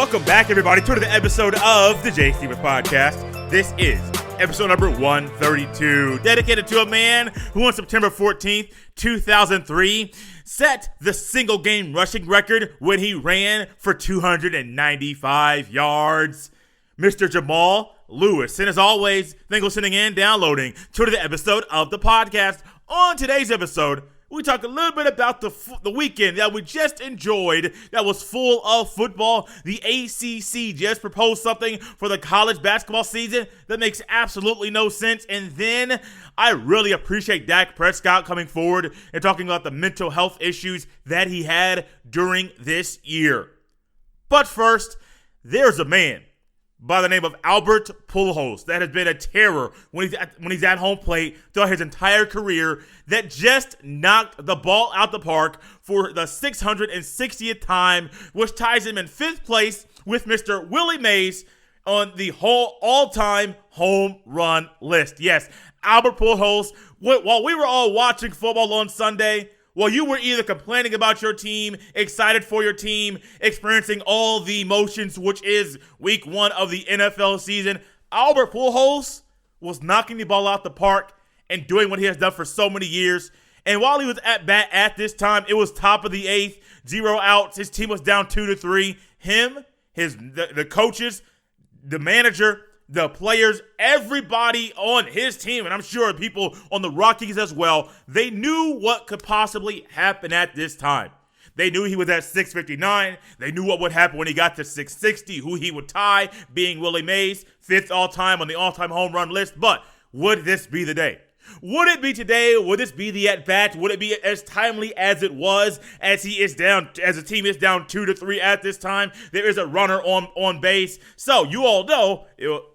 Welcome back, everybody, to the episode of the Jay Stevens Podcast. This is episode number 132, dedicated to a man who on September 14th, 2003, set the single-game rushing record when he ran for 295 yards. Mr. Jamal Lewis. And as always, thank you for listening and downloading to the episode of the podcast. On today's episode, we talk a little bit about the weekend that we just enjoyed that was full of football. The ACC just proposed something for the college basketball season that makes absolutely no sense. And then I really appreciate Dak Prescott coming forward and talking about the mental health issues that he had during this year. But first, there's a man by the name of Albert Pujols that has been a terror when he's at home plate throughout his entire career, that just knocked the ball out the park for the 660th time, which ties him in 5th place with Mr. Willie Mays on the whole all-time home run list. Yes, Albert Pujols, while we were all watching football on Sunday, well, you were either complaining about your team, excited for your team, experiencing all the emotions, which is week 1 of the NFL season, Albert Pujols was knocking the ball out the park and doing what he has done for so many years. And while he was at bat at this time, it was top of the 8th, 0 outs. His team was down 2-3. Him, the coaches, the manager, the players, everybody on his team, and I'm sure people on the Rockies as well, they knew what could possibly happen at this time. They knew he was at 659. They knew what would happen when he got to 660, who he would tie, being Willie Mays, 5th all-time on the all-time home run list. But would this be the day? Would it be today? Would this be the at-bat? Would it be as timely as it was, as the team is down 2-3 at this time? There is a runner on base. So you all know,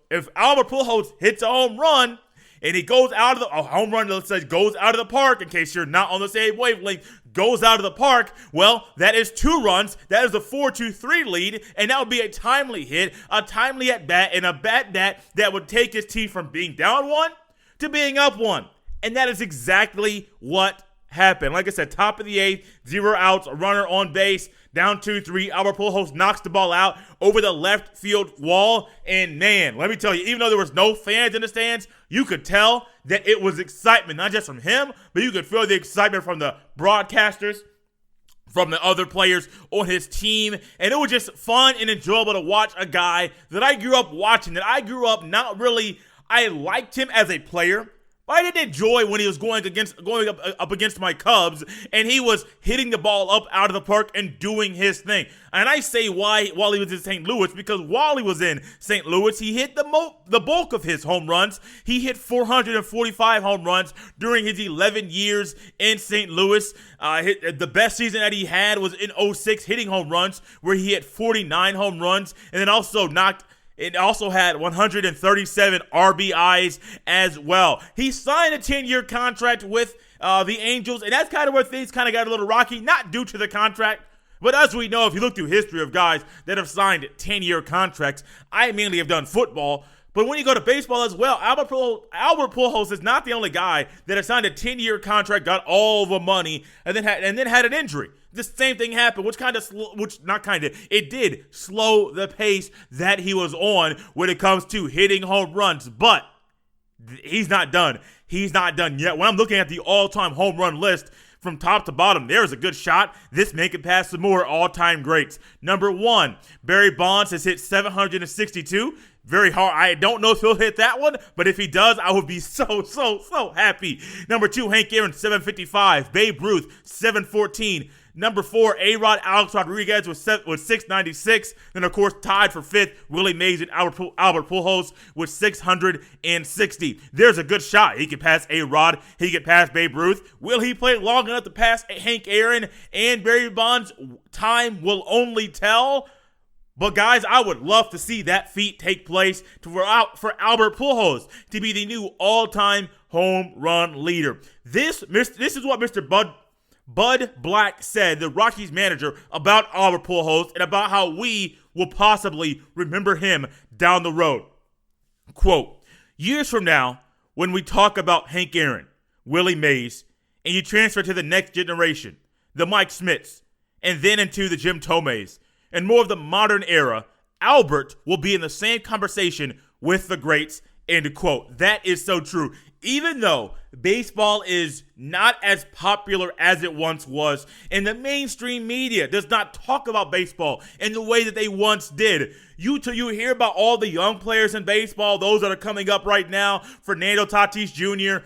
if Albert Pujols hits a home run and he goes out of a home run, let's say, goes out of the park, in case you're not on the same wavelength, goes out of the park, well, that is 2 runs. That is a 4-2-3 lead, and that would be a timely hit, a timely at-bat, and a bat that would take his team from being down 1 to being up 1. And that is exactly what happened. Like I said, top of the 8th, 0 outs, a runner on base, down 2-3. Albert Pujols knocks the ball out over the left field wall. And man, let me tell you, even though there was no fans in the stands, you could tell that it was excitement, not just from him, but you could feel the excitement from the broadcasters, from the other players on his team. And it was just fun and enjoyable to watch a guy that I grew up watching, that I grew up not really, I liked him as a player. I didn't enjoy when he was going up against my Cubs and he was hitting the ball up out of the park and doing his thing. And I say why while he was in St. Louis, because while he was in St. Louis, he hit the bulk of his home runs. He hit 445 home runs during his 11 years in St. Louis. The best season that he had was in 06, hitting home runs, where he hit 49 home runs, and then it also had 137 RBIs as well. He signed a 10-year contract with the Angels, and that's kind of where things kind of got a little rocky, not due to the contract, but as we know, if you look through history of guys that have signed 10-year contracts, I mainly have done football, but when you go to baseball as well, Albert Pujols is not the only guy that has signed a 10-year contract, got all the money, and then had an injury. The same thing happened, it did slow the pace that he was on when it comes to hitting home runs. But he's not done. He's not done yet. When I'm looking at the all-time home run list from top to bottom, there's a good shot this man can pass some more all-time greats. Number 1, Barry Bonds has hit 762. Very hard. I don't know if he'll hit that one, but if he does, I would be so happy. Number 2, Hank Aaron, 755. Babe Ruth, 714. Number 4, A-Rod Alex Rodriguez with 696. Then, of course, tied for 5th, Willie Mays and Albert Pujols with 660. There's a good shot. He can pass A-Rod. He can pass Babe Ruth. Will he play long enough to pass Hank Aaron and Barry Bonds? Time will only tell. But, guys, I would love to see that feat take place for Albert Pujols to be the new all-time home run leader. This is what Mr. Bud Black said, the Rockies manager, about Albert Pujols and about how we will possibly remember him down the road. Quote, years from now, when we talk about Hank Aaron, Willie Mays, and you transfer to the next generation, the Mike Smiths, and then into the Jim Thomes, and more of the modern era, Albert will be in the same conversation with the greats, end quote. That is so true. Even though baseball is not as popular as it once was, and the mainstream media does not talk about baseball in the way that they once did. You hear about all the young players in baseball, those that are coming up right now, Fernando Tatis Jr.,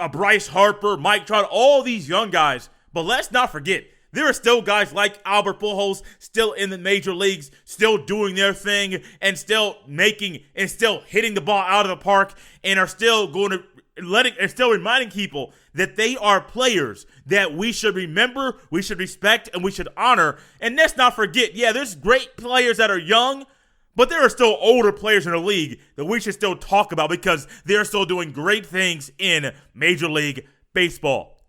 Bryce Harper, Mike Trout, all these young guys. But let's not forget, there are still guys like Albert Pujols still in the major leagues, still doing their thing, and still hitting the ball out of the park, and are still still reminding people that they are players that we should remember, we should respect, and we should honor. And let's not forget, there's great players that are young, but there are still older players in the league that we should still talk about because they're still doing great things in Major League Baseball.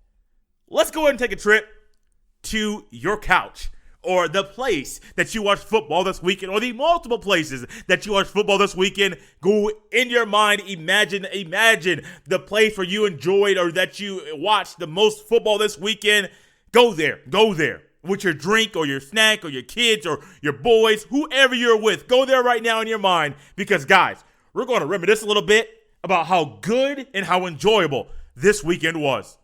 Let's go ahead and take a trip to your couch, or the place that you watch football this weekend, or the multiple places that you watch football this weekend. Go in your mind, imagine the place where you enjoyed or that you watched the most football this weekend. Go there with your drink or your snack or your kids or your boys, whoever you're with. Go there right now in your mind, because guys, we're going to reminisce a little bit about how good and how enjoyable this weekend was.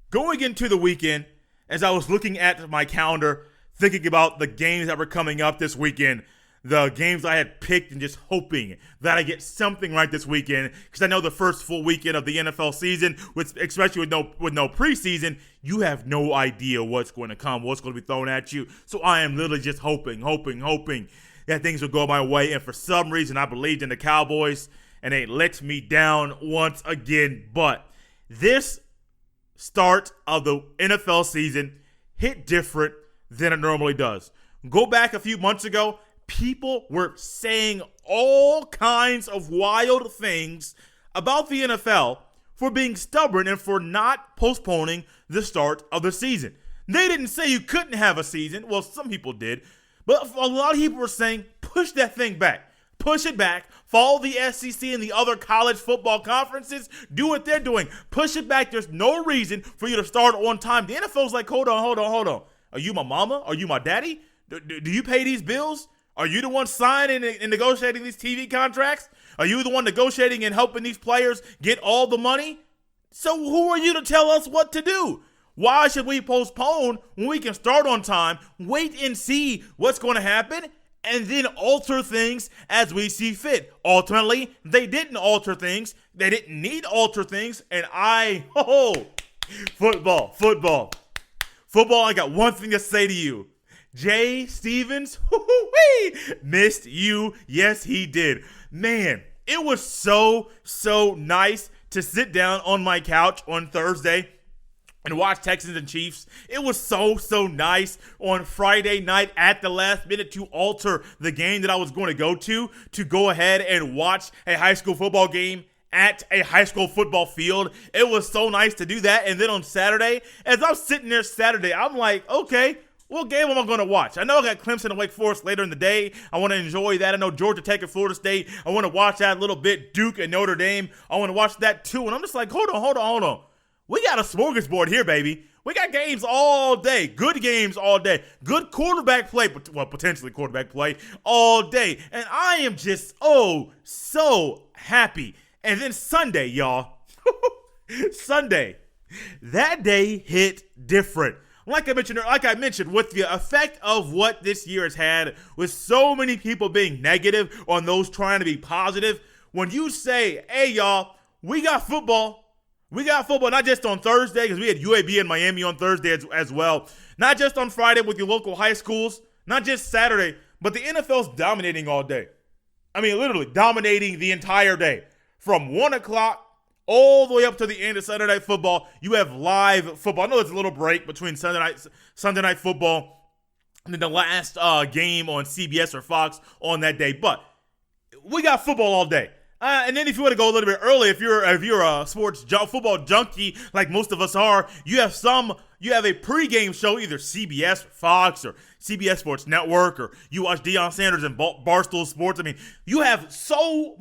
Going into the weekend, as I was looking at my calendar, thinking about the games that were coming up this weekend, the games I had picked, and just hoping that I get something right this weekend, because I know the first full weekend of the NFL season, especially with no preseason, you have no idea what's going to come, what's going to be thrown at you. So I am literally just hoping that things will go my way. And for some reason, I believed in the Cowboys, and they let me down once again. But this start of the NFL season hit different than it normally does. Go back a few months ago, people were saying all kinds of wild things about the NFL for being stubborn and for not postponing the start of the season. They didn't say you couldn't have a season. Well, some people did. But a lot of people were saying, push that thing back. Push it back. Follow the SEC and the other college football conferences. Do what they're doing. Push it back. There's no reason for you to start on time. The NFL's like, hold on. Are you my mama? Are you my daddy? Do you pay these bills? Are you the one signing and negotiating these TV contracts? Are you the one negotiating and helping these players get all the money? So who are you to tell us what to do? Why should we postpone when we can start on time, wait and see what's going to happen, and then alter things as we see fit? Ultimately, they didn't alter things. They didn't need to alter things. And football. I got one thing to say to you. Jay Stevens, missed you. Yes, he did. Man, it was so nice to sit down on my couch on Thursday and watch Texans and Chiefs. It was so nice on Friday night at the last minute to alter the game that I was going to go ahead and watch a high school football game at a high school football field. It was so nice to do that. And then on Saturday, as I'm sitting there Saturday, I'm like, okay, what game am I going to watch? I know I got Clemson and Wake Forest later in the day. I want to enjoy that. I know Georgia Tech and Florida State. I want to watch that a little bit. Duke and Notre Dame. I want to watch that too. And I'm just like, hold on. We got a smorgasbord here, baby. We got games all day. Good games all day. Good quarterback play, potentially quarterback play all day. And I am just, so happy. And then Sunday, y'all. Sunday. That day hit different. Like I mentioned, with the effect of what this year has had, with so many people being negative on those trying to be positive, when you say, hey, y'all, we got football not just on Thursday, because we had UAB in Miami on Thursday as well. Not just on Friday with your local high schools, not just Saturday, but the NFL's dominating all day. I mean, literally dominating the entire day. From 1 o'clock all the way up to the end of Sunday Night Football, you have live football. I know there's a little break between Sunday Night Football and then the last game on CBS or Fox on that day. But we got football all day. And then if you want to go a little bit early, if you're a football junkie like most of us are, you have a pregame show, either CBS or Fox or CBS Sports Network, or you watch Deion Sanders and Barstool Sports. I mean, you have so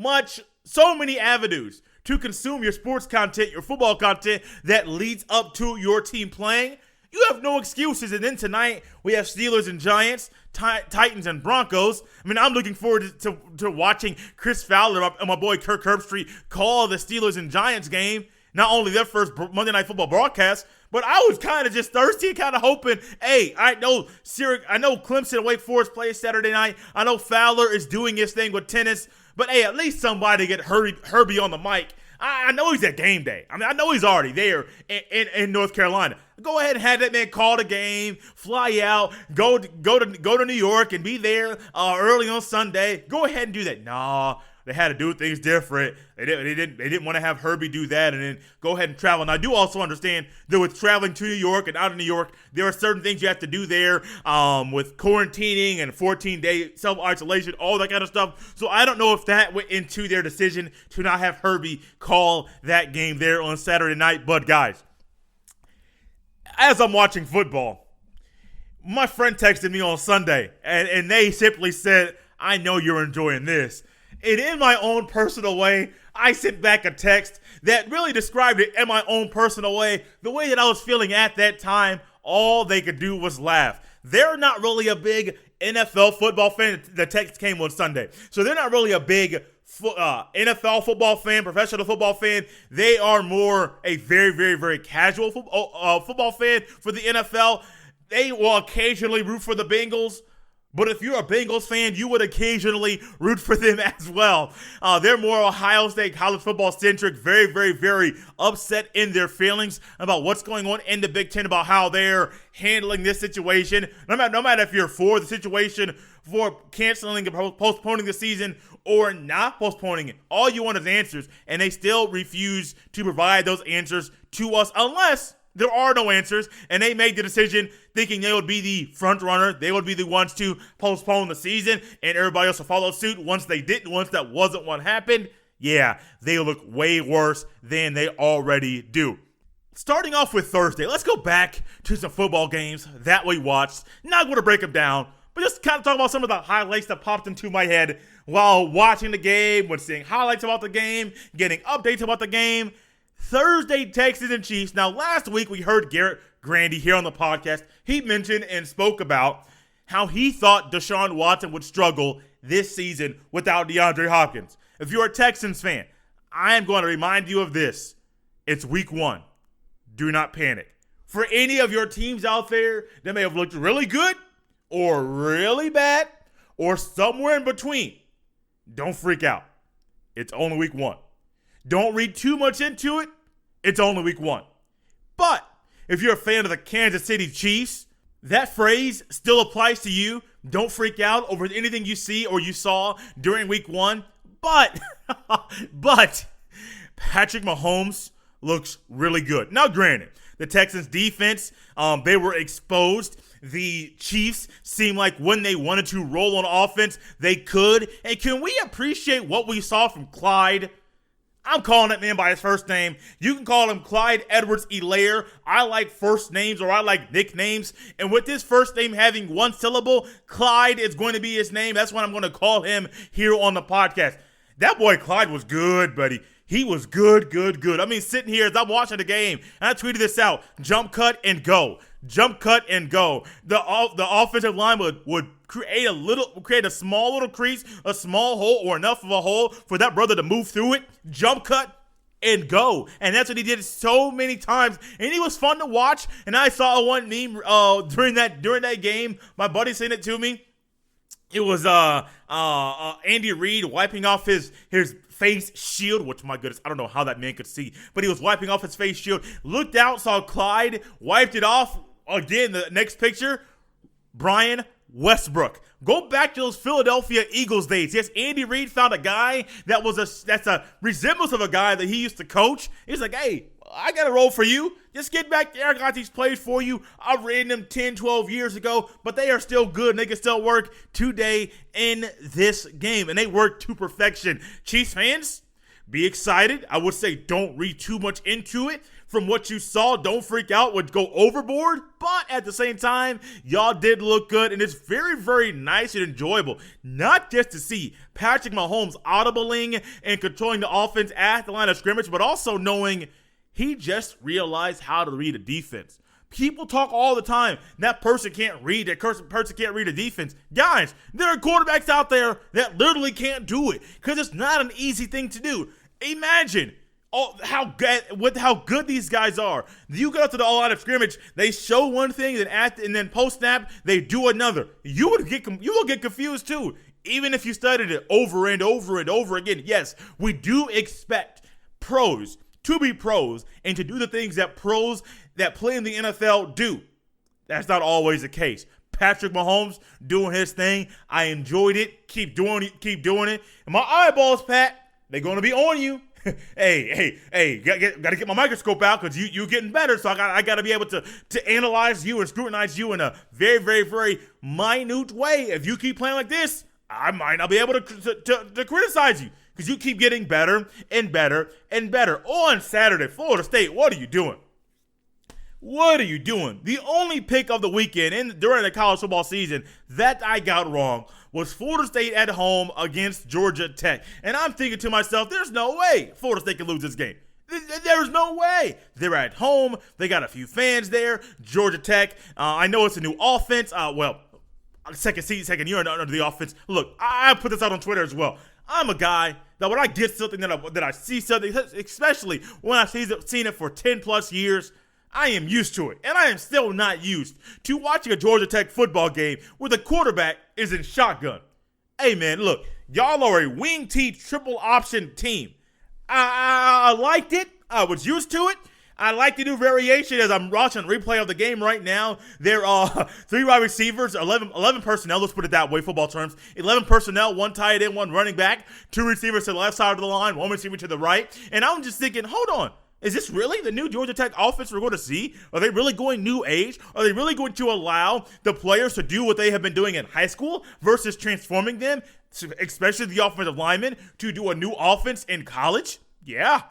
many avenues to consume your sports content, your football content that leads up to your team playing. You have no excuses. And then tonight, we have Steelers and Giants, Titans and Broncos. I mean, I'm looking forward to watching Chris Fowler and my boy Kirk Herbstreit call the Steelers and Giants game. Not only their first Monday Night Football broadcast, but I was kind of just thirsty, kind of hoping, hey, I know Clemson and Wake Forest plays Saturday night. I know Fowler is doing his thing with tennis, but hey, at least somebody get Herbie on the mic. I know he's at game day. I mean, I know he's already there in North Carolina. Go ahead and have that man call the game, fly out, go to New York and be there early on Sunday. Go ahead and do that. Nah. They had to do things different. They didn't want to have Herbie do that and then go ahead and travel. And I do also understand that with traveling to New York and out of New York, there are certain things you have to do there with quarantining and 14-day self-isolation, all that kind of stuff. So I don't know if that went into their decision to not have Herbie call that game there on Saturday night. But guys, as I'm watching football, my friend texted me on Sunday and they simply said, I know you're enjoying this. And in my own personal way, I sent back a text that really described it in my own personal way. The way that I was feeling at that time, all they could do was laugh. They're not really a big NFL football fan. The text came on Sunday. So they're not really a big NFL football fan, professional football fan. They are more a very, very, very casual football fan for the NFL. They will occasionally root for the Bengals. But if you're a Bengals fan, you would occasionally root for them as well. They're more Ohio State college football centric, very, very, very upset in their feelings about what's going on in the Big Ten, about how they're handling this situation. No matter if you're for the situation, for canceling and postponing the season or not postponing it, all you want is answers, and they still refuse to provide those answers to us unless there are no answers, and they made the decision thinking they would be the front runner. They would be the ones to postpone the season, and everybody else will follow suit. Once they didn't, once that wasn't what happened, yeah, they look way worse than they already do. Starting off with Thursday, let's go back to some football games that we watched. Not going to break them down, but just kind of talk about some of the highlights that popped into my head while watching the game, when seeing highlights about the game, getting updates about the game. Thursday, Texans and Chiefs. Now, last week we heard Garrett Grandy here on the podcast. He mentioned and spoke about how he thought Deshaun Watson would struggle this season without DeAndre Hopkins. If you're a Texans fan, I am going to remind you of this. It's week 1. Do not panic. For any of your teams out there that may have looked really good or really bad or somewhere in between, don't freak out. It's only week 1. Don't read too much into it. It's only week 1. But if you're a fan of the Kansas City Chiefs, that phrase still applies to you. Don't freak out over anything you see or you saw during week 1. But Patrick Mahomes looks really good. Now, granted, the Texans defense, they were exposed. The Chiefs seemed like when they wanted to roll on offense, they could. And can we appreciate what we saw from Clyde? I'm calling that man by his first name. You can call him Clyde Edwards-Helaire. I like first names, or I like nicknames. And with his first name having one syllable, Clyde is going to be his name. That's what I'm going to call him here on the podcast. That boy Clyde was good, buddy. He was good. I mean, sitting here as I'm watching the game, and I tweeted this out: jump cut and go. Jump cut and go. The offensive line would create a small little crease, a small hole, or enough of a hole for that brother to move through it. Jump cut and go. And that's what he did so many times. And he was fun to watch. And I saw one meme during that game. My buddy sent it to me. It was Andy Reid wiping off his face shield, which, my goodness, I don't know how that man could see, but he was wiping off his face shield, looked out, saw Clyde, wiped it off. Again, the next picture, Brian Westbrook. Go back to those Philadelphia Eagles days. Yes, Andy Reid found a guy that's a resemblance of a guy that he used to coach. He's like, hey, I got a role for you. Just get back there. I got these plays for you. I've written them 10, 12 years ago, but they are still good, and they can still work today in this game, and they work to perfection. Chiefs fans, be excited. I would say don't read too much into it. From what you saw, don't freak out, would go overboard, but at the same time, y'all did look good, and it's very, very nice and enjoyable, not just to see Patrick Mahomes audibling and controlling the offense at the line of scrimmage, but also knowing he just realized how to read a defense. People talk all the time. That person can't read. That person can't read a defense. Guys, there are quarterbacks out there that literally can't do it because it's not an easy thing to do. Imagine how good these guys are. You go to the line of scrimmage, they show one thing, and then post snap they do another. You will get confused too, even if you studied it over and over and over again. Yes, we do expect pros to be pros and to do the things that pros that play in the NFL do. That's not always the case. Patrick Mahomes doing his thing. I enjoyed it. Keep doing it. And my eyeballs, Pat, they're going to be on you. hey, got to get my microscope out because you getting better. So I got to be able to analyze you and scrutinize you in a very, very, very minute way. If you keep playing like this, I might not be able to criticize you because you keep getting better and better and better. On Saturday, Florida State, what are you doing? What are you doing? The only pick of the weekend during the college football season that I got wrong was Florida State at home against Georgia Tech. And I'm thinking to myself, there's no way Florida State can lose this game. There's no way. They're at home. They got a few fans there. Georgia Tech, I know it's a new offense. Second year under the offense. Look, I put this out on Twitter as well. I'm a guy that when I get something that I see something, especially when I've seen it for 10 plus years, I am used to it, and I am still not used to watching a Georgia Tech football game where the quarterback is in shotgun. Hey, man, look, y'all are a wing T triple option team. I liked it. I was used to it. I like the new variation as I'm watching a replay of the game right now. There are 3 wide receivers, 11 personnel, let's put it that way, football terms. 11 personnel, 1 tight end, 1 running back, 2 receivers to the left side of the line, 1 receiver to the right. And I'm just thinking, hold on. Is this really the new Georgia Tech offense we're going to see? Are they really going new age? Are they really going to allow the players to do what they have been doing in high school versus transforming them, especially the offensive linemen, to do a new offense in college? Yeah,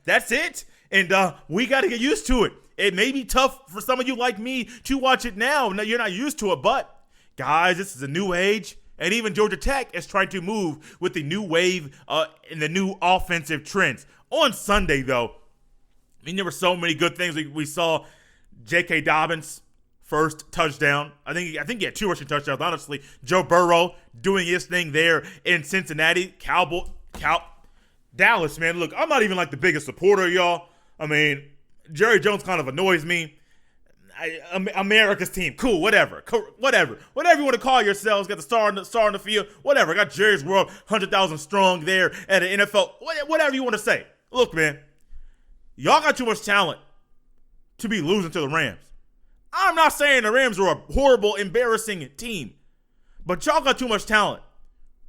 that's it. And we got to get used to it. It may be tough for some of you like me to watch it now. No, you're not used to it, but guys, this is a new age. And even Georgia Tech is trying to move with the new wave and the new offensive trends. On Sunday, though, I mean, there were so many good things. We saw J.K. Dobbins' first touchdown. I think he had 2 rushing touchdowns, honestly. Joe Burrow doing his thing there in Cincinnati. Dallas, man. Look, I'm not even like the biggest supporter, y'all. I mean, Jerry Jones kind of annoys me. America's team, cool, whatever you want to call yourselves. Got the star in the field, whatever. Got Jerry's World, 100,000 strong there at an NFL, whatever you want to say. Look, man. Y'all got too much talent to be losing to the Rams. I'm not saying the Rams are a horrible, embarrassing team, but y'all got too much talent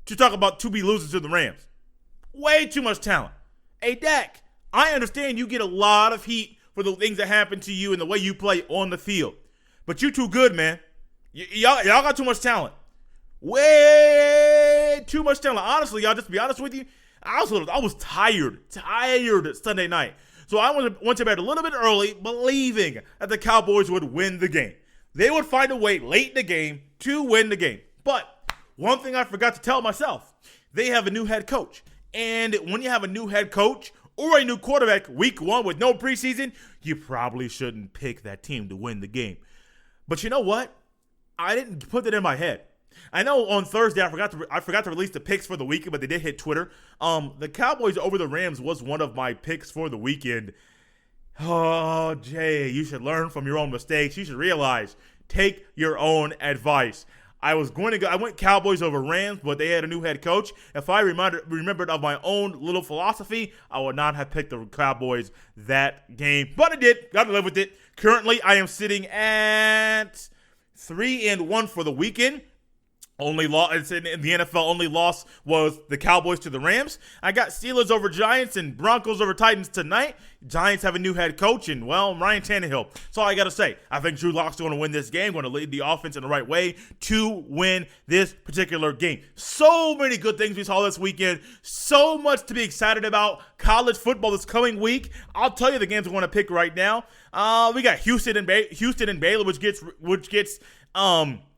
to be losing to the Rams. Way too much talent. Hey, Dak, I understand you get a lot of heat for the things that happen to you and the way you play on the field, but you too good, man. Y'all got too much talent. Way too much talent. Honestly, y'all, just to be honest with you, I was tired Sunday night. So I went to bed a little bit early, believing that the Cowboys would win the game. They would find a way late in the game to win the game. But one thing I forgot to tell myself, they have a new head coach. And when you have a new head coach or a new quarterback week 1 with no preseason, you probably shouldn't pick that team to win the game. But you know what? I didn't put that in my head. I know on Thursday I forgot to release the picks for the weekend, but they did hit Twitter. The Cowboys over the Rams was one of my picks for the weekend. Oh, Jay, you should learn from your own mistakes. You should realize, take your own advice. I went Cowboys over Rams, but they had a new head coach. If I remembered of my own little philosophy, I would not have picked the Cowboys that game. But I did. Got to live with it. Currently, I am sitting at 3-1 for the weekend. Only loss in the NFL. Only loss was the Cowboys to the Rams. I got Steelers over Giants and Broncos over Titans tonight. Giants have a new head coach and, well, Ryan Tannehill. That's all I got to say. I think Drew Lock's going to win this game, going to lead the offense in the right way to win this particular game. So many good things we saw this weekend. So much to be excited about. College football this coming week. I'll tell you the games I want to pick right now. We got Houston and Baylor, which gets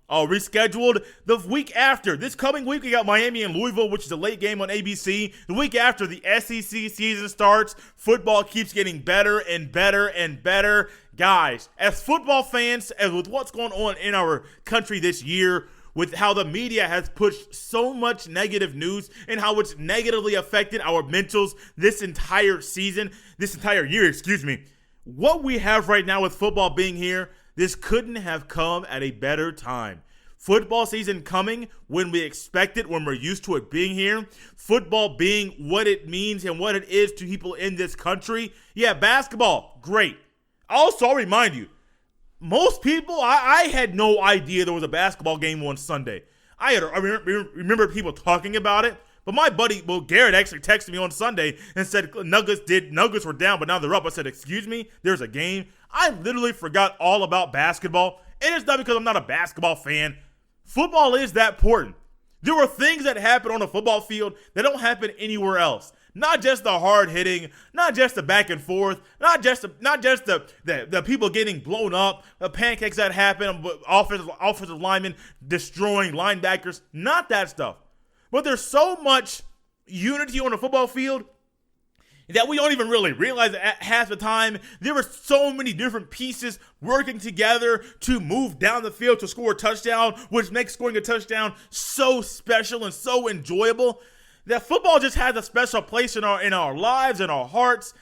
rescheduled the week after. This coming week, we got Miami and Louisville, which is a late game on ABC. The week after, the SEC season starts. Football keeps getting better and better and better. Guys, as football fans, and with what's going on in our country this year, with how the media has pushed so much negative news and how it's negatively affected our mentals this entire year, what we have right now with football being here, this couldn't have come at a better time. Football season coming when we expect it, when we're used to it being here. Football being what it means and what it is to people in this country. Yeah, basketball, great. Also, I'll remind you, most people, I had no idea there was a basketball game on Sunday. I remember people talking about it, but my buddy, Garrett actually texted me on Sunday and said Nuggets were down, but now they're up. I said, excuse me, there's a game. I literally forgot all about basketball, and it's not because I'm not a basketball fan. Football is that important. There were things that happen on a football field that don't happen anywhere else. Not just the hard hitting, not just the back and forth, not just the people getting blown up, the pancakes that happen, offensive linemen destroying linebackers, not that stuff. But there's so much unity on the football field that we don't even really realize at half the time. There were so many different pieces working together to move down the field to score a touchdown, which makes scoring a touchdown so special and so enjoyable. That football just has a special place in our lives and our hearts.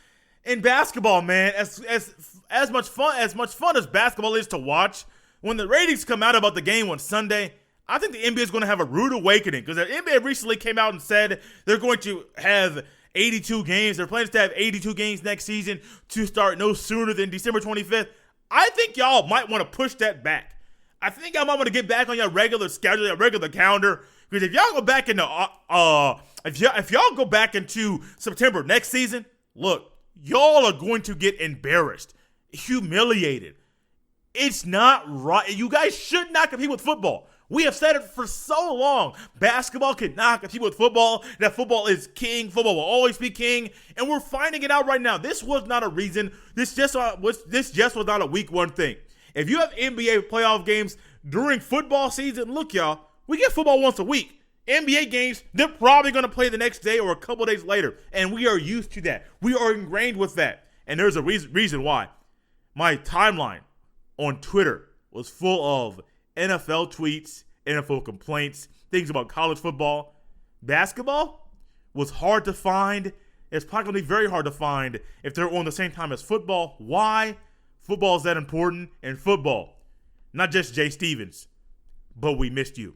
In basketball, man, as much fun as basketball is to watch, when the ratings come out about the game on Sunday, I think the NBA is going to have a rude awakening, because the NBA recently came out and said they're going to have 82 games. They're planning to have 82 games next season to start no sooner than December 25th. I think y'all might want to push that back. I think y'all might want to get back on your regular schedule, your regular calendar, because if y'all go back into if y'all go back into September next season, look, y'all are going to get embarrassed, humiliated. It's not right. You guys should not compete with football. We have said it for so long. Basketball cannot compete with football. That football is king. Football will always be king. And we're finding it out right now. This was not a reason. This just was not a week one thing. If you have NBA playoff games during football season, look, y'all, we get football once a week. NBA games, they're probably going to play the next day or a couple days later. And we are used to that. We are ingrained with that. And there's a reason why. My timeline on Twitter was full of NFL tweets, NFL complaints, things about college football. Basketball was hard to find. It's probably going to be very hard to find if they're on the same time as football. Why? Football is that important. And football, not just Jay Stevens, but we missed you.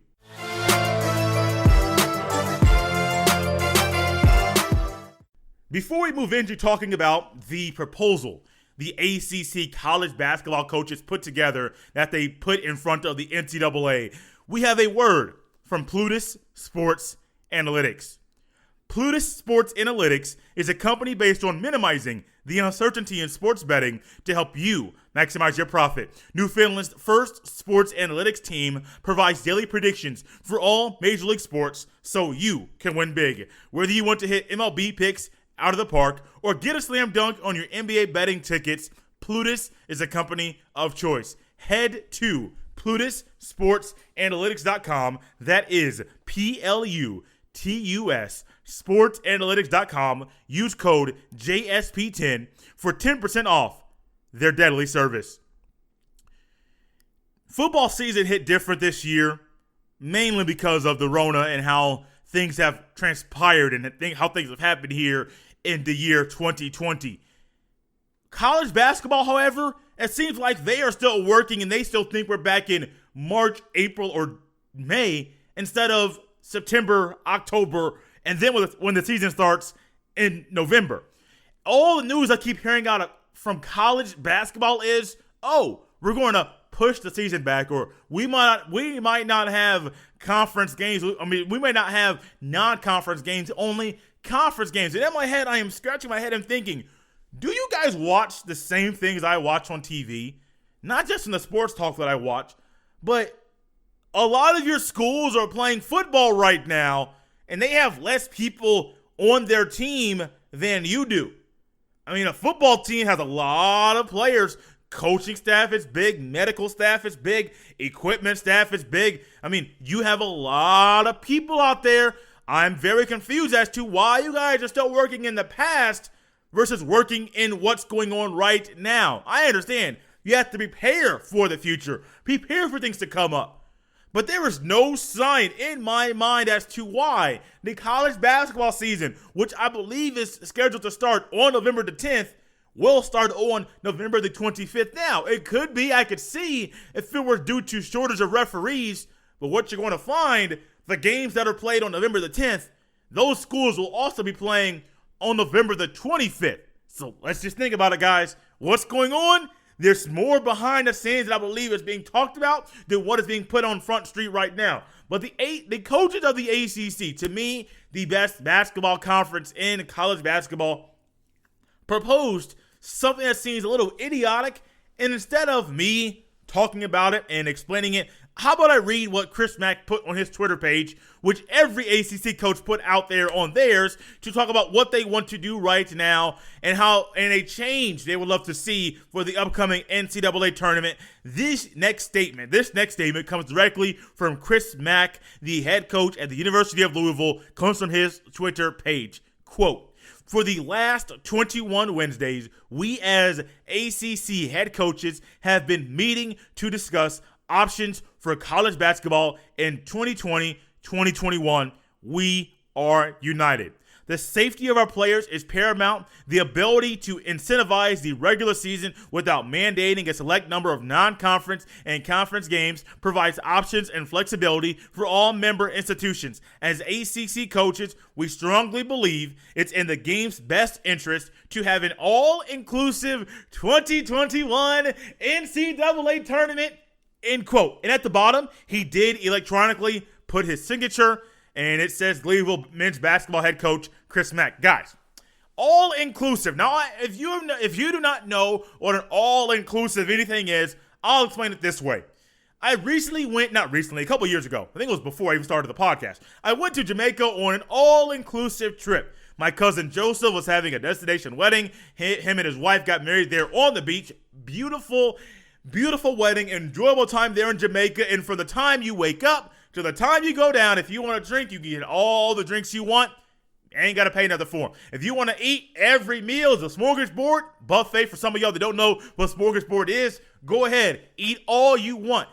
Before we move into talking about the proposal the ACC college basketball coaches put together that they put in front of the NCAA, we have a word from Plutus Sports Analytics. Plutus Sports Analytics is a company based on minimizing the uncertainty in sports betting to help you maximize your profit. Newfoundland's first sports analytics team provides daily predictions for all Major League sports so you can win big. Whether you want to hit MLB picks out of the park or get a slam dunk on your NBA betting tickets, Plutus is a company of choice. Head to PlutusSportsAnalytics.com. That is PLUTUS sportsanalytics.com. Use code JSP10 for 10% off their deadly service. Football season hit different this year, mainly because of the Rona and how things have transpired and how things have happened here in the year 2020. College basketball, however, it seems like they are still working and they still think we're back in March, April, or May instead of September, October, and then when the season starts in November. All the news I keep hearing out from college basketball is, we're going to push the season back, or we might not have conference games. We may not have non-conference games, only conference games. And in my head, I am scratching my head and thinking, do you guys watch the same things I watch on TV? Not just in the sports talk that I watch, but a lot of your schools are playing football right now, and they have less people on their team than you do. I mean, a football team has a lot of players coaching staff is big, medical staff is big, equipment staff is big. I mean, you have a lot of people out there. I'm very confused as to why you guys are still working in the past versus working in what's going on right now. I understand you have to prepare for the future, prepare for things to come up. But there is no sign in my mind as to why the college basketball season, which I believe is scheduled to start on November the 10th, will start on November the 25th. Now, it could be, I could see if it were due to shortage of referees, but what you're going to find, the games that are played on November the 10th, those schools will also be playing on November the 25th. So let's just think about it, guys. What's going on? There's more behind the scenes that I believe is being talked about than what is being put on Front Street right now. But the coaches of the ACC, to me, the best basketball conference in college basketball, proposed something that seems a little idiotic. And instead of me talking about it and explaining it, how about I read what Chris Mack put on his Twitter page, which every ACC coach put out there on theirs, to talk about what they want to do right now and a change they would love to see for the upcoming NCAA tournament. This next statement comes directly from Chris Mack, the head coach at the University of Louisville, comes from his Twitter page. Quote, "For the last 21 Wednesdays, we as ACC head coaches have been meeting to discuss options for college basketball in 2020-2021. We are united. The safety of our players is paramount. The ability to incentivize the regular season without mandating a select number of non-conference and conference games provides options and flexibility for all member institutions. As ACC coaches, we strongly believe it's in the game's best interest to have an all-inclusive 2021 NCAA tournament," end quote. And at the bottom, he did electronically put his signature, and it says Louisville men's basketball head coach Chris Mack. Guys, all-inclusive. Now, if you do not know what an all-inclusive anything is, I'll explain it this way. I a couple years ago, I think it was before I even started the podcast, I went to Jamaica on an all-inclusive trip. My cousin Joseph was having a destination wedding. Him and his wife got married there on the beach. Beautiful wedding, enjoyable time there in Jamaica. And from the time you wake up to the time you go down, if you want to drink, you can get all the drinks you want. You ain't got to pay another for them. If you want to eat, every meal is a smorgasbord, buffet. For some of y'all that don't know what smorgasbord is, go ahead, eat all you want.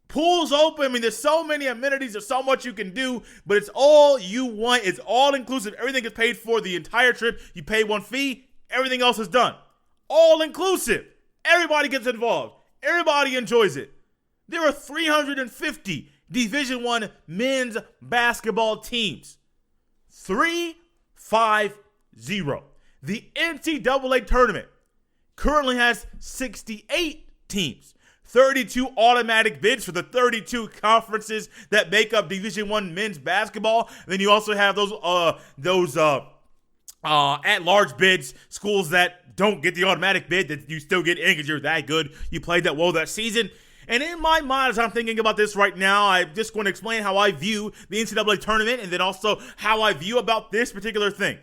Pool's open. I mean, there's so many amenities. There's so much you can do, but it's all you want. It's all inclusive. Everything is paid for the entire trip. You pay one fee. Everything else is done. All inclusive. Everybody gets involved. Everybody enjoys it. There are 350 Division I men's basketball teams. 350. The NCAA tournament currently has 68 teams. 32 automatic bids for the 32 conferences that make up Division I men's basketball. And then you also have those at-large bids, schools that don't get the automatic bid that you still get in because you're that good. You played that well that season. And in my mind, as I'm thinking about this right now, I'm just going to explain how I view the NCAA tournament and then also how I view about this particular thing.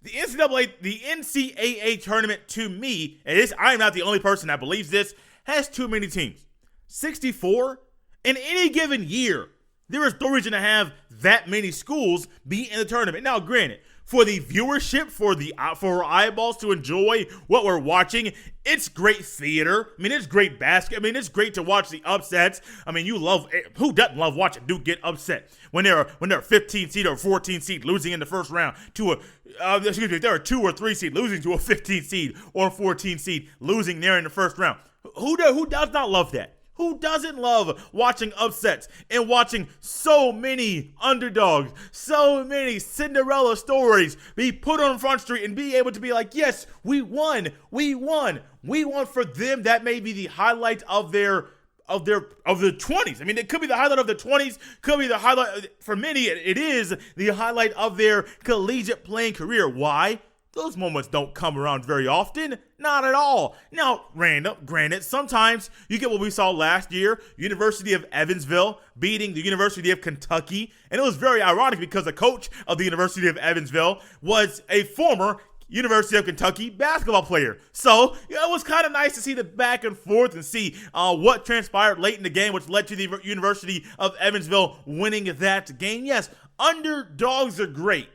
The NCAA tournament, to me, and I am not the only person that believes this, has too many teams. 64? In any given year, there is no reason to have that many schools be in the tournament. Now, granted, for the viewership, for our eyeballs to enjoy what we're watching, it's great theater. I mean, it's great basketball. I mean, it's great to watch the upsets. I mean, who doesn't love watching Duke get upset when they're a 15 seed or 14 seed losing in the first round to there are 2 or 3 seed losing to a 15 seed or 14 seed losing there in the first round. Who does not love that? Who doesn't love watching upsets and watching so many underdogs, so many Cinderella stories be put on Front Street and be able to be like, yes, we won. For them, that may be the highlight of the 20s. I mean, it could be the highlight of the 20s, could be the highlight, for many, it is the highlight of their collegiate playing career. Why? Those moments don't come around very often. Not at all. Now, granted, sometimes you get what we saw last year, University of Evansville beating the University of Kentucky. And it was very ironic because the coach of the University of Evansville was a former University of Kentucky basketball player. So it was kind of nice to see the back and forth and see what transpired late in the game, which led to the University of Evansville winning that game. Yes, underdogs are great.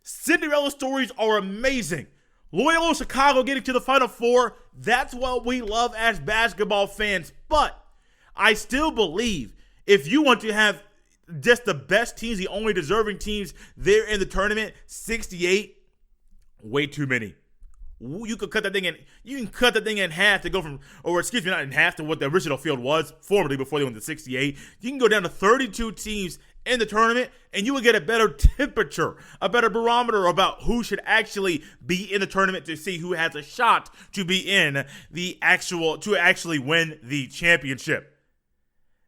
Cinderella stories are amazing. Loyola Chicago getting to the Final Four, that's what we love as basketball fans. But I still believe if you want to have just the best teams, the only deserving teams there in the tournament, 68, way too many. You could cut that thing in. You can cut the thing in half to go from, or excuse me, not in half to what the original field was formerly before they went to 68. You can go down to 32 teams in the tournament, and you will get a better temperature, a better barometer about who should actually be in the tournament to see who has a shot to be in the to actually win the championship.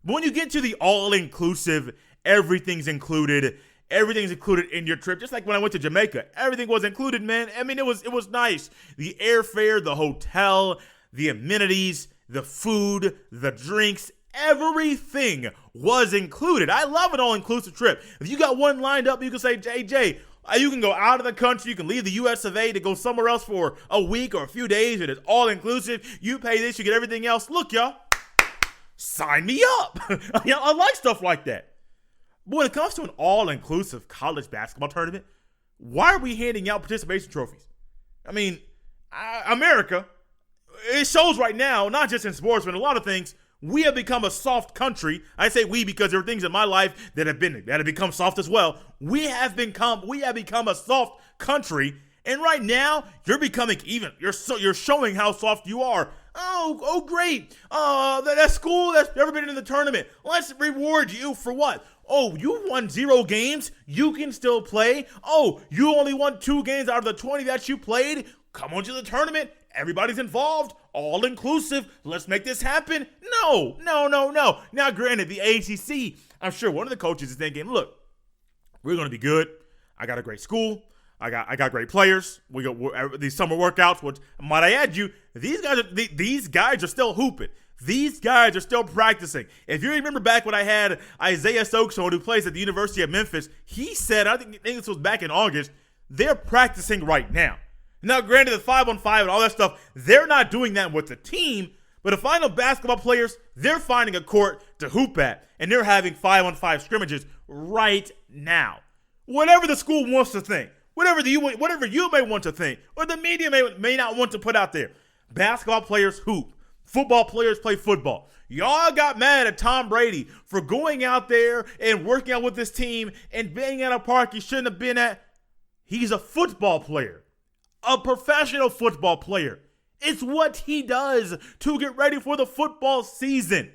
But when you get to the all-inclusive, everything's included in your trip. Just like when I went to Jamaica, everything was included, man. I mean, it was nice. The airfare, the hotel, the amenities, the food, the drinks, everything was included. I love an all-inclusive trip. If you got one lined up, you can say, JJ, you can go out of the country. You can leave the U.S. of A. to go somewhere else for a week or a few days. It is all-inclusive. You pay this, you get everything else. Look, y'all, sign me up. I like stuff like that. But when it comes to an all-inclusive college basketball tournament, why are we handing out participation trophies? I mean, America, it shows right now, not just in sports, but in a lot of things, we have become a soft country. I say we because there are things in my life that have become soft as well. We have become a soft country, and right now you're becoming even. You're showing how soft you are. Oh, great. That school that's never been in the tournament. Let's reward you for what? Oh, you won 0 games. You can still play. Oh, you only won 2 games out of the 20 that you played. Come on to the tournament. Everybody's involved. All inclusive. Let's make this happen. No. Now, granted, the ACC, I'm sure one of the coaches is thinking, look, we're going to be good. I got a great school. I got great players. We got these summer workouts, which, might I add you, these guys are still hooping. These guys are still practicing. If you remember back when I had Isaiah Stokes on, who plays at the University of Memphis, he said, I think this was back in August, they're practicing right now. Now, granted, the 5-on-5 and all that stuff, they're not doing that with the team, but the final basketball players, they're finding a court to hoop at, and they're having 5-on-5 scrimmages right now. Whatever the school wants to think, whatever you may want to think, or the media may not want to put out there, basketball players hoop. Football players play football. Y'all got mad at Tom Brady for going out there and working out with this team and being at a park he shouldn't have been at. He's a football player, a professional football player. It's what he does to get ready for the football season.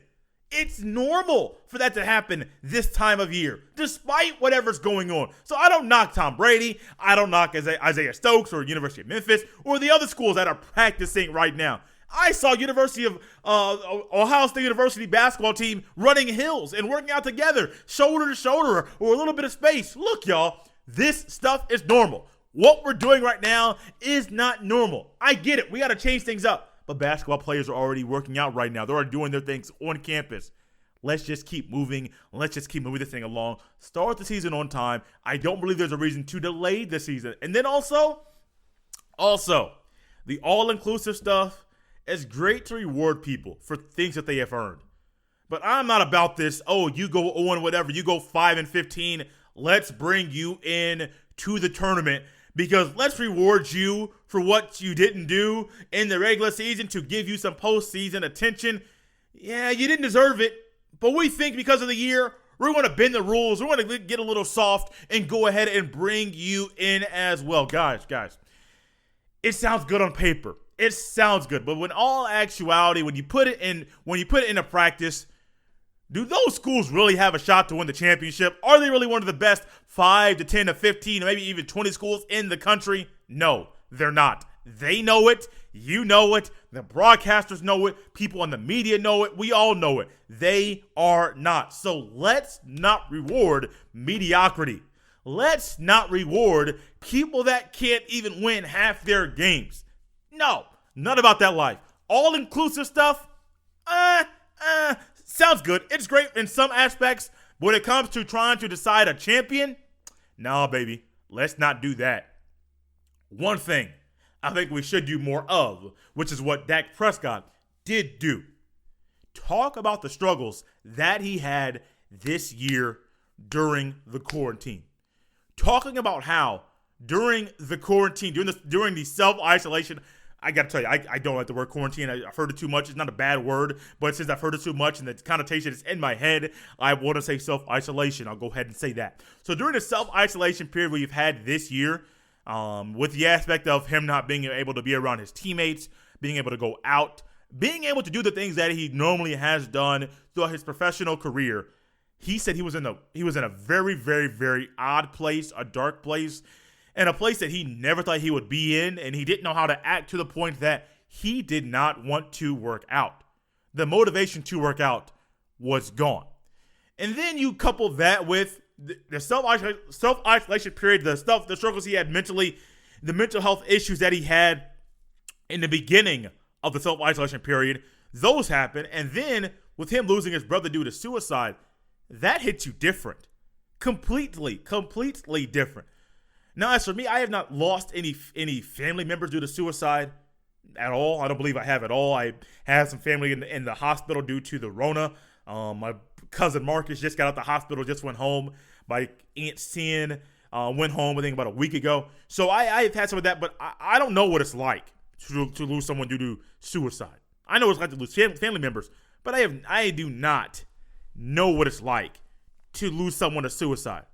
It's normal for that to happen this time of year, despite whatever's going on. So I don't knock Tom Brady. I don't knock Isaiah Stokes or University of Memphis or the other schools that are practicing right now. I saw University of Ohio State University basketball team running hills and working out together, shoulder to shoulder, or a little bit of space. Look, y'all, this stuff is normal. What we're doing right now is not normal. I get it. We got to change things up. But basketball players are already working out right now. They're already doing their things on campus. Let's just keep moving. Let's just keep moving this thing along. Start the season on time. I don't believe there's a reason to delay the season. And then also, the all-inclusive stuff, it's great to reward people for things that they have earned. But I'm not about this, you go 0 whatever, you go 5-15, let's bring you in to the tournament because let's reward you for what you didn't do in the regular season to give you some postseason attention. Yeah, you didn't deserve it, but we think because of the year, we're going to bend the rules, we're going to get a little soft and go ahead and bring you in as well. Guys, it sounds good on paper. It sounds good, but in all actuality, when you put it into practice, do those schools really have a shot to win the championship? Are they really one of the best 5 to 10 to 15, maybe even 20 schools in the country? No, they're not. They know it. You know it. The broadcasters know it. People in the media know it. We all know it. They are not. So let's not reward mediocrity. Let's not reward people that can't even win half their games. No, not about that life. All-inclusive stuff, sounds good. It's great in some aspects, but when it comes to trying to decide a champion, nah, baby, let's not do that. One thing I think we should do more of, which is what Dak Prescott did do. Talk about the struggles that he had this year during the quarantine. Talking about how during the quarantine, during the self-isolation, I got to tell you, I don't like the word quarantine. I've heard it too much. It's not a bad word, but since I've heard it too much and the connotation is in my head, I want to say self-isolation. I'll go ahead and say that. So during the self-isolation period we've had this year, with the aspect of him not being able to be around his teammates, being able to go out, being able to do the things that he normally has done throughout his professional career, he said he was in a very, very, very odd place, a dark place, and a place that he never thought he would be in, and he didn't know how to act to the point that he did not want to work out. The motivation to work out was gone. And then you couple that with the self-isolation period, the struggles he had mentally, the mental health issues that he had in the beginning of the self-isolation period, those happen. And then with him losing his brother due to suicide, that hits you different. Completely different. Now, as for me, I have not lost any family members due to suicide at all. I don't believe I have at all. I have some family in the hospital due to the Rona. My cousin Marcus just got out the hospital, just went home. My Aunt Sin went home, I think, about a week ago. So I've had some of that, but I don't know what it's like to lose someone due to suicide. I know what it's like to lose family members, but I do not know what it's like to lose someone to suicide.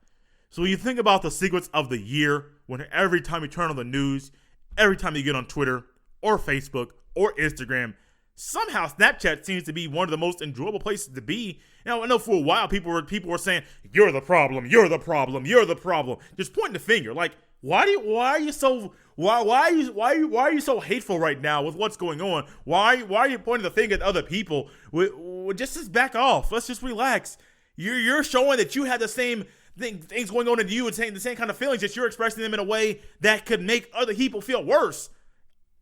So when you think about the sequence of the year, when every time you turn on the news, every time you get on Twitter or Facebook or Instagram, somehow Snapchat seems to be one of the most enjoyable places to be. Now, I know for a while people were saying, "You're the problem, you're the problem, you're the problem," just pointing the finger. Like, why are you so hateful right now with what's going on? Why are you pointing the finger at other people? Just back off. Let's just relax. You're showing that you have the same things going on in you and saying the same kind of feelings, that you're expressing them in a way that could make other people feel worse.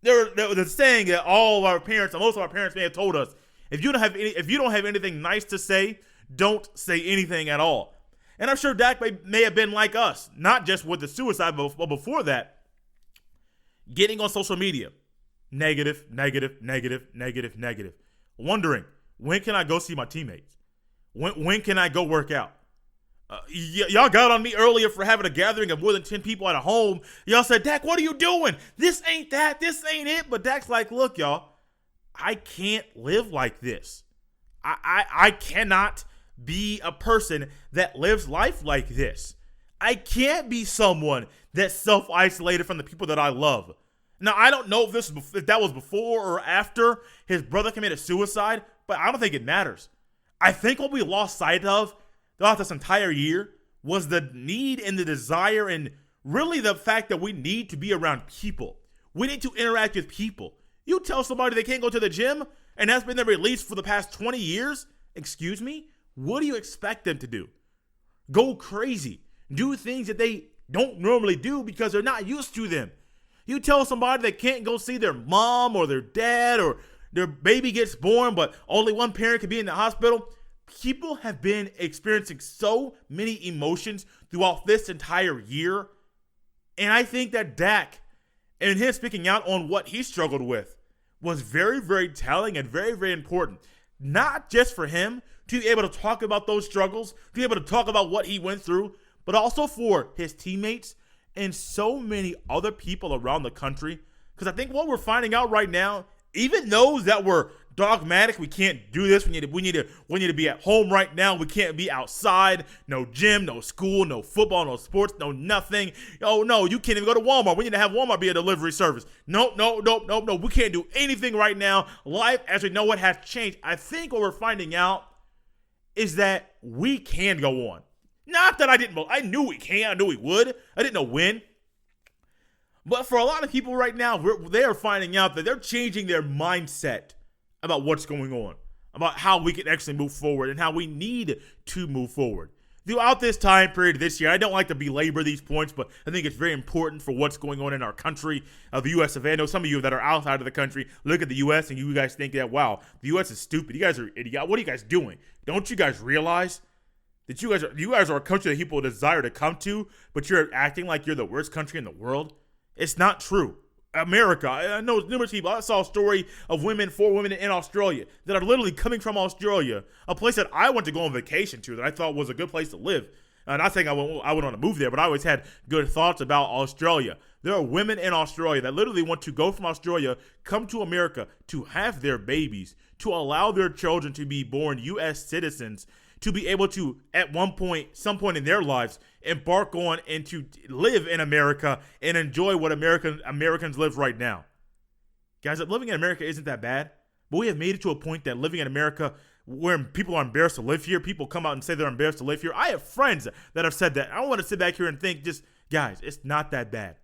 They're saying that all of our parents, and most of our parents may have told us, if you don't have anything nice to say, don't say anything at all. And I'm sure Dak may have been like us, not just with the suicide, but before that, getting on social media, negative, wondering, when can I go see my teammates? When can I go work out? Y'all got on me earlier for having a gathering of more than 10 people at a home. Y'all said, "Dak, what are you doing? This ain't that. This ain't it." But Dak's like, "Look, y'all, I can't live like this. I cannot be a person that lives life like this. I can't be someone that's self-isolated from the people that I love." Now, I don't know if that was before or after his brother committed suicide, but I don't think it matters. I think what we lost sight of throughout this entire year was the need and the desire, and really the fact that we need to be around people. We need to interact with people. You tell somebody they can't go to the gym, and that's been their release for the past 20 years. Excuse me? What do you expect them to do? Go crazy. Do things that they don't normally do because they're not used to them. You tell somebody they can't go see their mom or their dad, or their baby gets born, but only one parent can be in the hospital. People have been experiencing so many emotions throughout this entire year. And I think that Dak and him speaking out on what he struggled with was very, very telling and very, very important. Not just for him to be able to talk about those struggles, to be able to talk about what he went through, but also for his teammates and so many other people around the country. Because I think what we're finding out right now, even those that were dogmatic, we can't do this, we need to be at home right now, we can't be outside, no gym, no school, no football, no sports, no nothing. Oh no, you can't even go to Walmart. We need to have Walmart be a delivery service. No, we can't do anything right now. Life as we know it has changed. I think what we're finding out is that we can go on. Not that I knew we can, I knew we would. I didn't know when. But for a lot of people right now, they are finding out that they're changing their mindset about what's going on, about how we can actually move forward and how we need to move forward. Throughout this time period this year, I don't like to belabor these points, but I think it's very important for what's going on in our country, the U.S. of A. I know some of you that are outside of the country look at the U.S. and you guys think that, wow, the U.S. is stupid. You guys are idiot. What are you guys doing? Don't you guys realize that you guys are a country that people desire to come to, but you're acting like you're the worst country in the world? It's not true. America. I know numerous people. I saw a story of 4 women in Australia that are literally coming from Australia, a place that I went to go on vacation to that I thought was a good place to live. And I think I went on to move there, but I always had good thoughts about Australia. There are women in Australia that literally want to go from Australia, come to America to have their babies, to allow their children to be born U.S. citizens, to be able to, at some point in their lives, embark on and to live in America and enjoy what Americans live right now. Guys, living in America isn't that bad, but we have made it to a point that living in America where people are embarrassed to live here, people come out and say they're embarrassed to live here. I have friends that have said that. I don't want to sit back here and think guys, it's not that bad.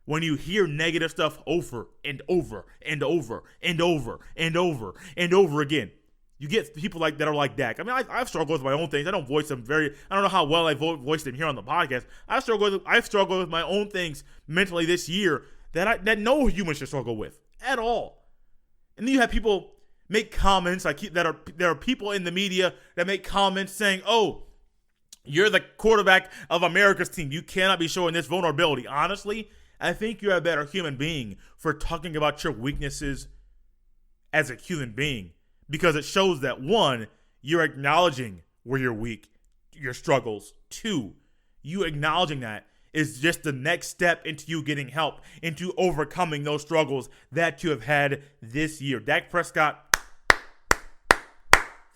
When you hear negative stuff over and over and over and over and over and over again, you get people that are like that. I mean, I've struggled with my own things. I don't voice them I don't know how well I voiced them here on the podcast. I've struggled with my own things mentally this year that no human should struggle with at all. And then you have people make comments there are people in the media that make comments saying, "Oh, you're the quarterback of America's team. You cannot be showing this vulnerability." Honestly, I think you're a better human being for talking about your weaknesses as a human being. Because it shows that, 1, you're acknowledging where you're weak, your struggles. 2, you acknowledging that is just the next step into you getting help, into overcoming those struggles that you have had this year. Dak Prescott,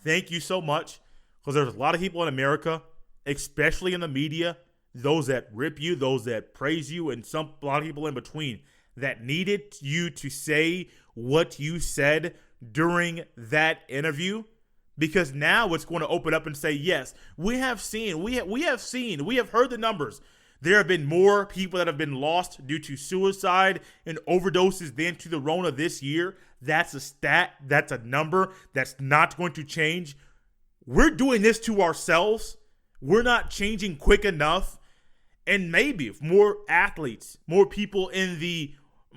thank you so much. Because there's a lot of people in America, especially in the media, those that rip you, those that praise you, and a lot of people in between that needed you to say what you said during that interview, because now it's going to open up and say, yes, we have heard the numbers. There have been more people that have been lost due to suicide and overdoses than to the Rona this year. That's a stat. That's a number that's not going to change. We're doing this to ourselves. We're not changing quick enough. And maybe if more athletes, more people in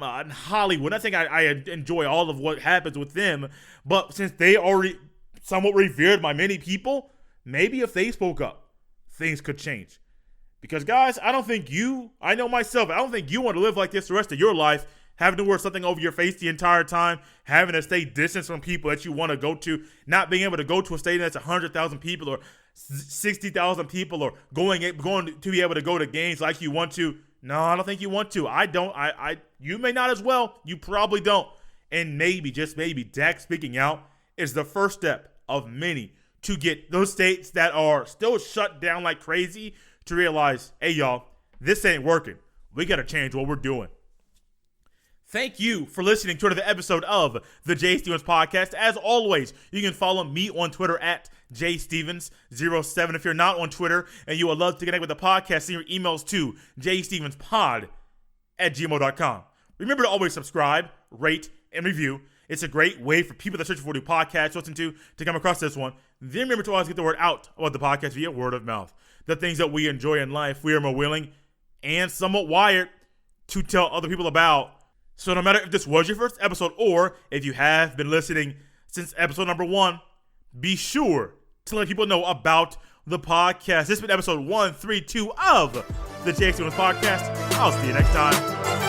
Hollywood. I think I enjoy all of what happens with them, but since they already somewhat revered by many people, maybe if they spoke up, things could change. Because guys, I know myself, I don't think you want to live like this the rest of your life, having to wear something over your face the entire time, having to stay distant from people that you want to go to, not being able to go to a stadium that's 100,000 people or 60,000 people, or going to be able to go to games like you want to. No, I don't think you want to. I don't. You may not as well. You probably don't. And maybe, just maybe, Dak speaking out is the first step of many to get those states that are still shut down like crazy to realize, hey, y'all, this ain't working. We got to change what we're doing. Thank you for listening to another episode of the Jay Stevens Podcast. As always, you can follow me on Twitter at JStevens07. If you're not on Twitter and you would love to connect with the podcast, send your emails to jstevenspod@gmail.com. Remember to always subscribe, rate, and review. It's a great way for people that search for new podcasts to listen to come across this one. Then remember to always get the word out about the podcast via word of mouth. The things that we enjoy in life, we are more willing and somewhat wired to tell other people about. So no matter if this was your first episode or if you have been listening since episode number 1, be sure to let people know about the podcast. This has been episode 132 of the Jay Stevens Podcast. I'll see you next time.